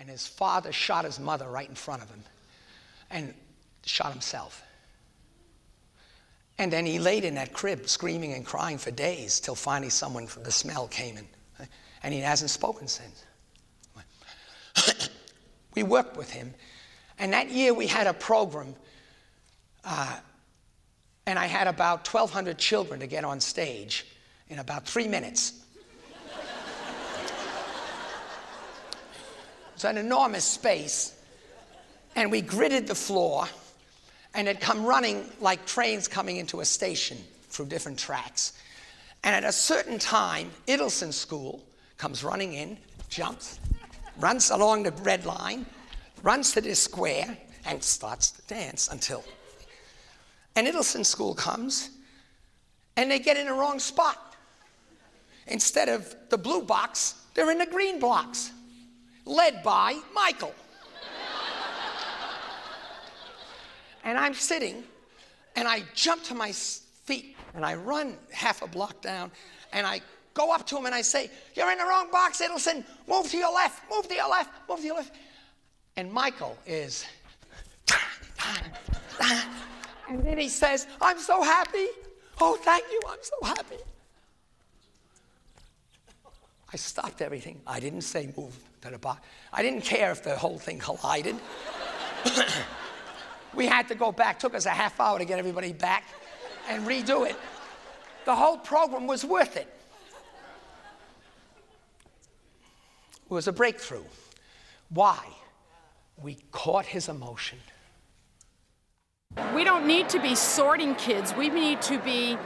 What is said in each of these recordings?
and his father shot his mother right in front of him and shot himself. And then he laid in that crib screaming and crying for days till finally someone from the smell came in. And he hasn't spoken since. We worked with him. And that year we had a program, and I had about 1,200 children to get on stage in about 3 minutes. It's an enormous space, and we gridded the floor, and it'd come running like trains coming into a station through different tracks. And at a certain time, Idelson School comes running in, jumps, runs along the red line, runs to this square, and starts to dance until. And Idelson School comes, and they get in the wrong spot. Instead of the blue box, they're in the green box, led by Michael. And I'm sitting, and I jump to my feet, and I run half a block down, and I go up to him and I say, "You're in the wrong box, Idelson. Move to your left, move to your left, move to your left." And Michael is, and then he says, "I'm so happy. Oh, thank you, I'm so happy." I stopped everything. I didn't say move to the box. I didn't care if the whole thing collided. We had to go back. Took us a half hour to get everybody back and redo it. The whole program was worth it. It was a breakthrough. Why? We caught his emotion. We don't need to be sorting kids. We need to be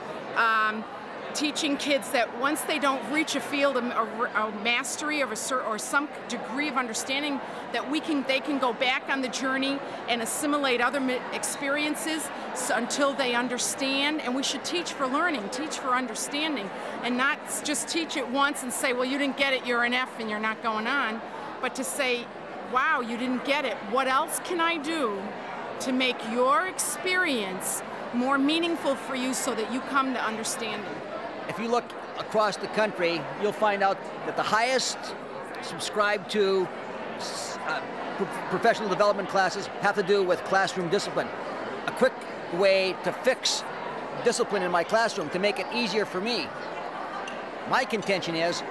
teaching kids that once they don't reach a field of a mastery or some degree of understanding, that they can go back on the journey and assimilate other experiences until they understand. And we should teach for learning, teach for understanding, and not just teach it once and say, "Well, you didn't get it, you're an F and you're not going on," but to say, "Wow, you didn't get it. What else can I do to make your experience more meaningful for you so that you come to understanding?" If you look across the country, you'll find out that the highest subscribed to professional development classes have to do with classroom discipline. A quick way to fix discipline in my classroom, to make it easier for me. My contention is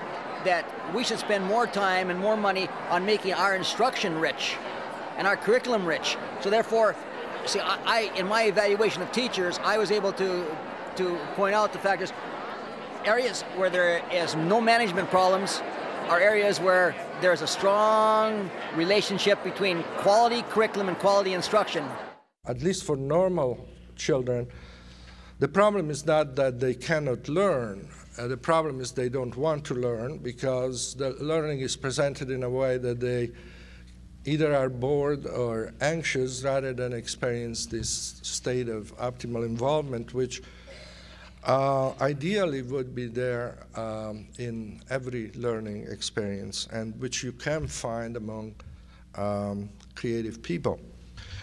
that we should spend more time and more money on making our instruction rich and our curriculum rich. So therefore, see, in my evaluation of teachers, I was able to point out the fact is, areas where there is no management problems are areas where there's a strong relationship between quality curriculum and quality instruction. At least for normal children, the problem is not that they cannot learn. The problem is they don't want to learn, because the learning is presented in a way that they either are bored or anxious rather than experience this state of optimal involvement, which ideally would be there in every learning experience, and which you can find among creative people.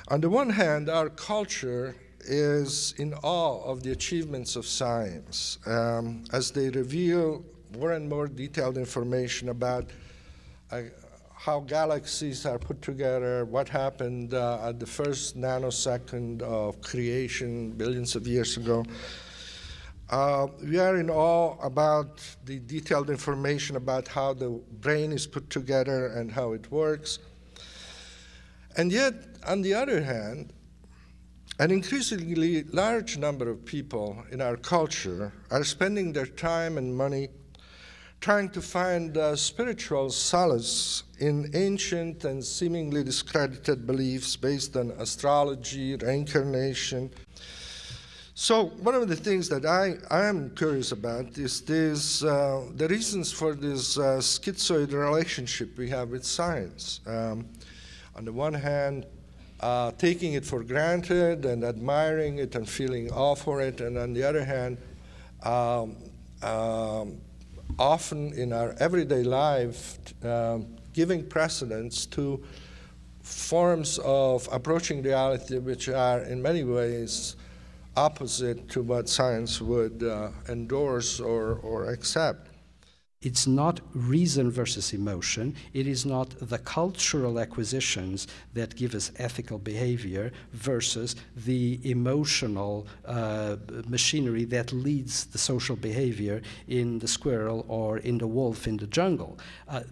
On the one hand, our culture is in awe of the achievements of science as they reveal more and more detailed information about how galaxies are put together, what happened at the first nanosecond of creation billions of years ago. We are in awe about the detailed information about how the brain is put together and how it works. And yet, on the other hand, an increasingly large number of people in our culture are spending their time and money trying to find spiritual solace in ancient and seemingly discredited beliefs based on astrology, reincarnation. So one of the things that I am curious about is the reasons for this schizoid relationship we have with science. On the one hand, taking it for granted and admiring it and feeling awe for it, and on the other hand, often in our everyday life, giving precedence to forms of approaching reality which are in many ways opposite to what science would endorse or accept. It's not reason versus emotion. It is not the cultural acquisitions that give us ethical behavior versus the emotional machinery that leads the social behavior in the squirrel or in the wolf in the jungle.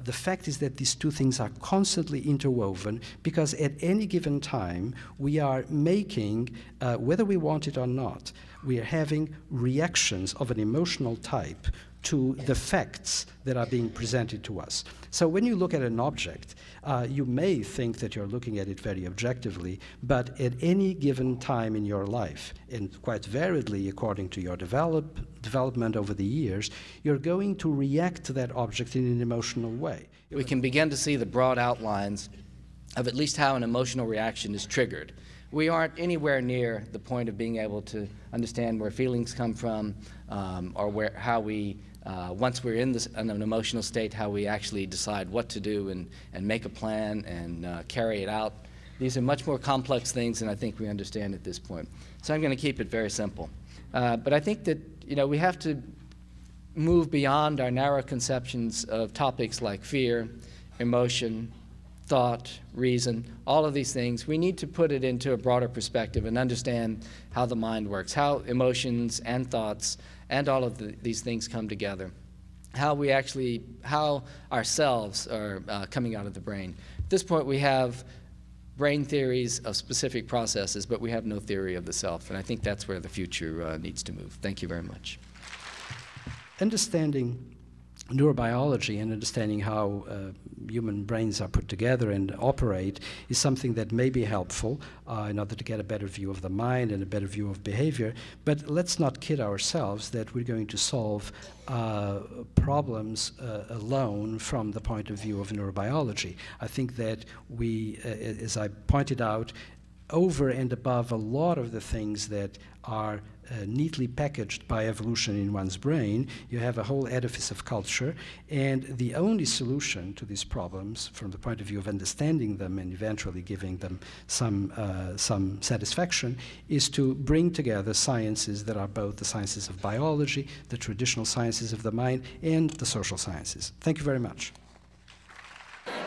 The fact is that these two things are constantly interwoven, because at any given time we are making, whether we want it or not, we are having reactions of an emotional type to the facts that are being presented to us. So when you look at an object, you may think that you're looking at it very objectively, but at any given time in your life, and quite variedly according to your development over the years, you're going to react to that object in an emotional way. We can begin to see the broad outlines of at least how an emotional reaction is triggered. We aren't anywhere near the point of being able to understand where feelings come from, or how we, once we're in an emotional state, how we actually decide what to do and make a plan and carry it out. These are much more complex things than I think we understand at this point. So I'm going to keep it very simple. But I think that, you know, we have to move beyond our narrow conceptions of topics like fear, emotion, thought, reason, all of these things. We need to put it into a broader perspective and understand how the mind works, how emotions and thoughts and all of these things come together, how ourselves are coming out of the brain. At this point, we have brain theories of specific processes, but we have no theory of the self, and I think that's where the future needs to move. Thank you very much. Understanding neurobiology and understanding how human brains are put together and operate is something that may be helpful in order to get a better view of the mind and a better view of behavior. But let's not kid ourselves that we're going to solve problems alone from the point of view of neurobiology. I think that we, as I pointed out, over and above a lot of the things that are neatly packaged by evolution in one's brain, you have a whole edifice of culture, and the only solution to these problems from the point of view of understanding them and eventually giving them some satisfaction is to bring together sciences that are both the sciences of biology, the traditional sciences of the mind, and the social sciences. Thank you very much.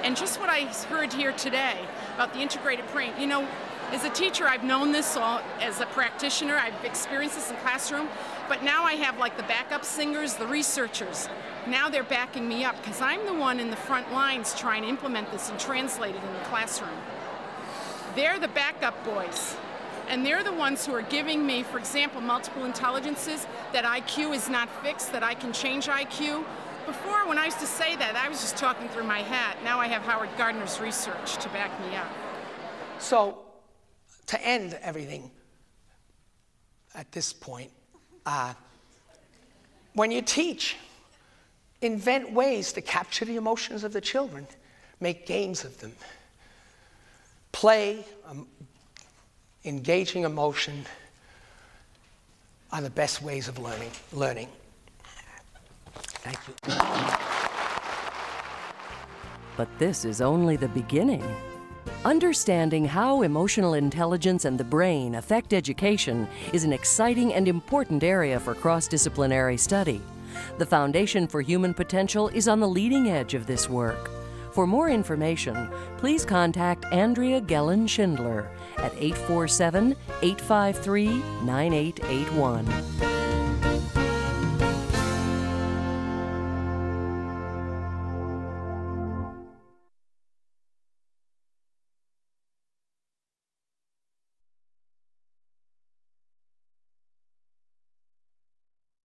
And just what I heard here today about the integrated brain, you know, as a teacher, I've known this all. As a practitioner, I've experienced this in classroom, but now I have like the backup singers, the researchers. Now they're backing me up because I'm the one in the front lines trying to implement this and translate it in the classroom. They're the backup boys, and they're the ones who are giving me, for example, multiple intelligences, that IQ is not fixed, that I can change IQ. Before, when I used to say that, I was just talking through my hat. Now I have Howard Gardner's research to back me up. So, to end everything at this point, when you teach, invent ways to capture the emotions of the children. Make games of them. Play, engaging emotion are the best ways of learning. Thank you. But this is only the beginning. Understanding how emotional intelligence and the brain affect education is an exciting and important area for cross-disciplinary study. The Foundation for Human Potential is on the leading edge of this work. For more information, please contact Andrea Gellin Shindler at 847-853-9881.